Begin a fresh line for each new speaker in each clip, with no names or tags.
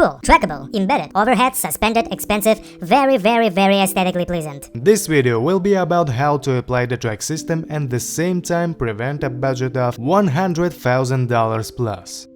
Cool, trackable, embedded, overhead, suspended, expensive, very aesthetically pleasant.
This video will be about how to apply the track system and at the same time prevent a budget of $100,000 plus.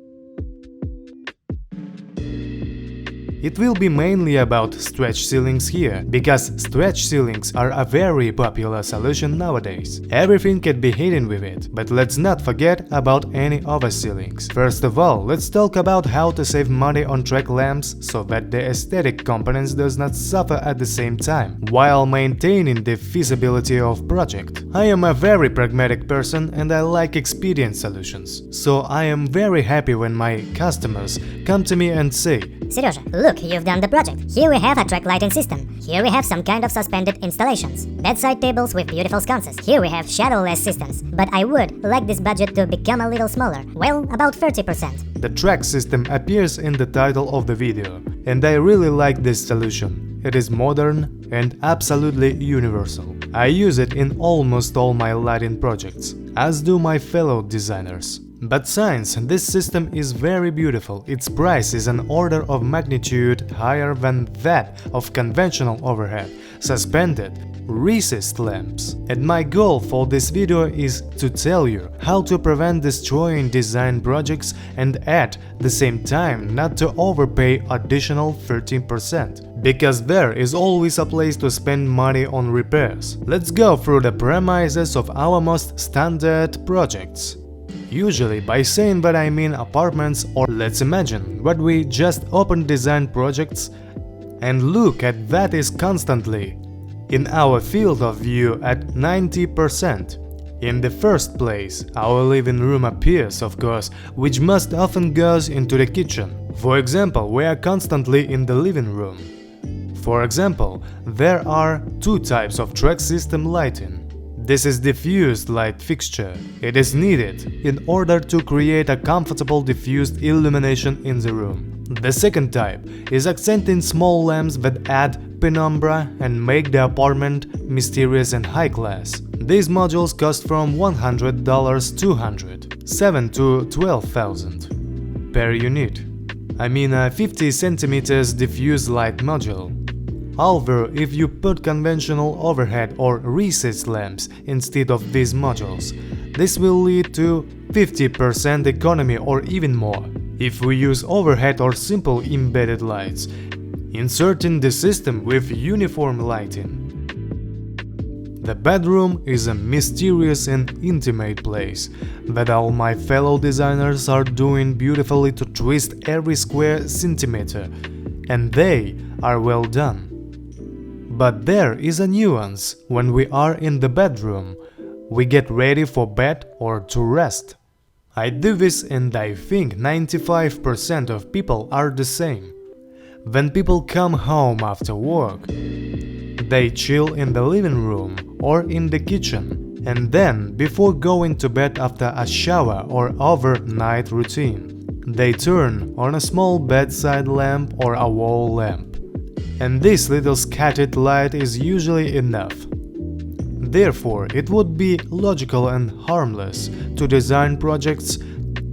It will be mainly about stretch ceilings here, because stretch ceilings are a very popular solution nowadays. Everything can be hidden with it, but let's not forget about any other ceilings. First of all, let's talk about how to save money on track lamps so that the aesthetic components does not suffer at the same time, while maintaining the feasibility of project. I am a very pragmatic person and I like expedient solutions, so I am very happy when my customers come to me and say,
Sergey, look, you've done the project. Here we have a track lighting system. Here we have some kind of suspended installations. Bedside tables with beautiful sconces. Here we have shadowless systems. But I would like this budget to become a little smaller. Well, about 30%.
The track system appears in the title of the video, and I really like this solution. It is modern and absolutely universal. I use it in almost all my lighting projects, as do my fellow designers. But since this system is very beautiful, its price is an order of magnitude higher than that of conventional overhead, suspended, recessed lamps. And my goal for this video is to tell you how to prevent destroying design projects and at the same time not to overpay additional 13%. Because there is always a place to spend money on repairs. Let's go through the premises of our most standard projects. Usually by saying that I mean apartments, or let's imagine that we just open design projects and look at that is constantly in our field of view at 90%. In the first place, our living room appears, of course, which most often goes into the kitchen. For example, we are constantly in the living room. For example, there are two types of track system lighting. This is diffused light fixture. It is needed in order to create a comfortable diffused illumination in the room. The second type is accenting small lamps that add penumbra and make the apartment mysterious and high class. These modules cost from $100 to $7,000 to $12,000 per unit. I mean a 50 cm diffuse light module. However, if you put conventional overhead or recessed lamps instead of these modules, this will lead to 50% economy or even more. If we use overhead or simple embedded lights, inserting the system with uniform lighting. The bedroom is a mysterious and intimate place that all my fellow designers are doing beautifully to twist every square centimeter, and they are well done. But there is a nuance. When we are in the bedroom, we get ready for bed or to rest. I do this and I think 95% of people are the same. When people come home after work, they chill in the living room or in the kitchen, and then before going to bed after a shower or overnight routine, they turn on a small bedside lamp or a wall lamp. And this little scattered light is usually enough. Therefore, it would be logical and harmless to design projects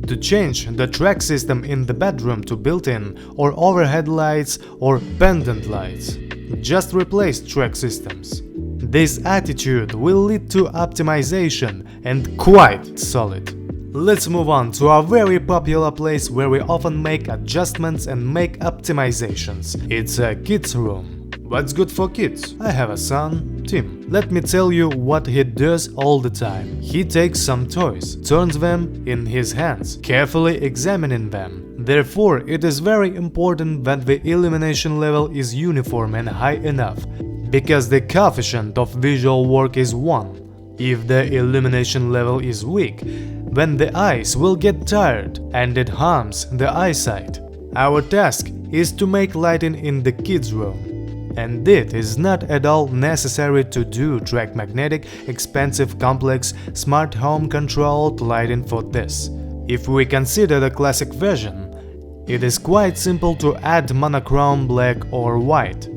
to change the track system in the bedroom to built-in or overhead lights or pendant lights. Just replace track systems. This attitude will lead to optimization and quite solid. Let's move on to a very popular place where we often make adjustments and make optimizations. It's a kids' room. What's good for kids? I have a son, Tim. Let me tell you what he does all the time. He takes some toys, turns them in his hands, carefully examining them. Therefore, it is very important that the illumination level is uniform and high enough, because the coefficient of visual work is 1. If the illumination level is weak, then the eyes will get tired and it harms the eyesight. Our task is to make lighting in the kids' room, and it is not at all necessary to do track magnetic, expensive, complex, smart home controlled lighting for this. If we consider the classic version, it is quite simple to add monochrome black or white.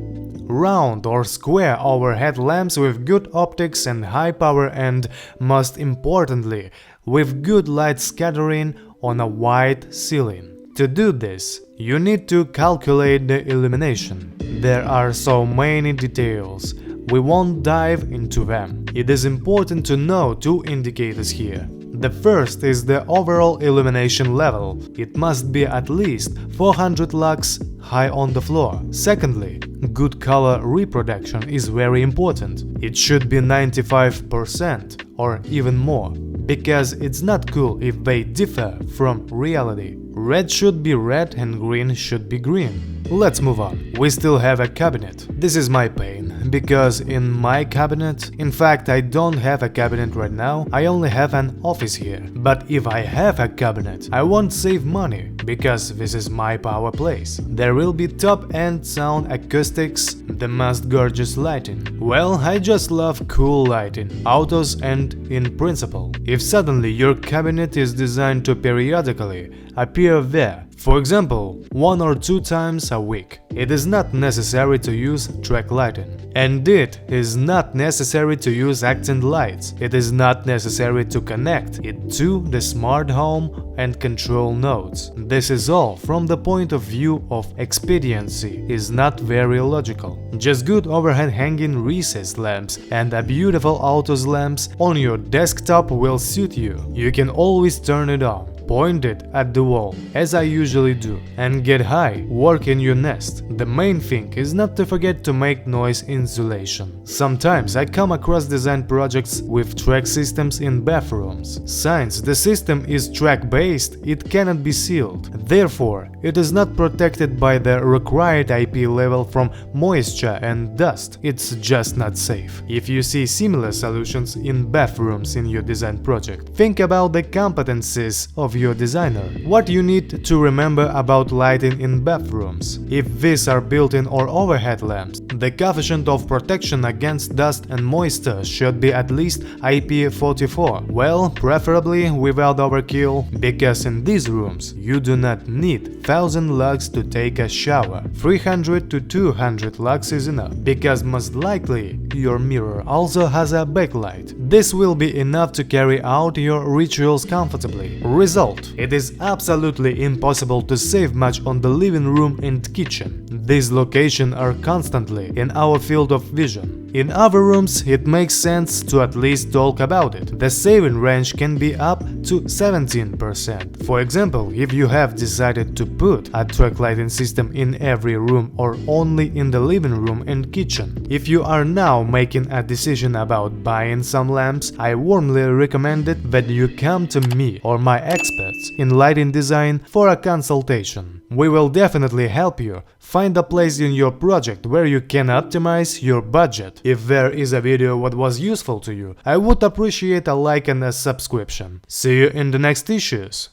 Round or square overhead lamps with good optics and high power, and, most importantly, with good light scattering on a white ceiling. To do this, You need to calculate the illumination. There are so many details. We won't dive into them. It is important to know two indicators here. The first is the overall illumination level. It must be at least 400 lux high on the floor. Secondly, good color reproduction is very important. It should be 95% or even more, because it's not cool if they differ from reality. Red should be red and green should be green. Let's move on. We still have a cabinet. This is my pain, because in my cabinet, in fact I don't have a cabinet right now, I only have an office here. But if I have a cabinet, I won't save money, because this is my power place. There will be top-end sound acoustics, the most gorgeous lighting. Well, I just love cool lighting, autos and in principle. If suddenly your cabinet is designed to periodically appear there, for example, 1 or 2 times a week, it is not necessary to use track lighting. And it is not necessary to use accent lights. It is not necessary to connect it to the smart home and control nodes. This is all from the point of view of expediency is not very logical. Just good overhead hanging recessed lamps and a beautiful autos lamps on your desktop will suit you. You can always turn it on, point it at the wall, as I usually do, and get high, work in your nest. The main thing is not to forget to make noise insulation. Sometimes I come across design projects with track systems in bathrooms. Since the system is track-based, it cannot be sealed. Therefore, it is not protected by the required IP level from moisture and dust. It's just not safe. If you see similar solutions in bathrooms in your design project, think about the competencies of your designer. What you need to remember about lighting in bathrooms. If these are built-in or overhead lamps, the coefficient of protection against dust and moisture should be at least IP44. Well, preferably without overkill, because in these rooms you do not need 1000 lux to take a shower. 300 to 200 lux is enough, because most likely your mirror also has a backlight. This will be enough to carry out your rituals comfortably. Result: it is absolutely impossible to save much on the living room and kitchen. These locations are constantly in our field of vision. In other rooms, it makes sense to at least talk about it. The saving range can be up to 17%. For example, if you have decided to put a track lighting system in every room or only in the living room and kitchen. If you are now making a decision about buying some lamps, I warmly recommend it that you come to me or my experts in lighting design for a consultation. We will definitely help you find a place in your project where you can optimize your budget. If there is a video what was useful to you, I would appreciate a like and a subscription. See you in the next issues.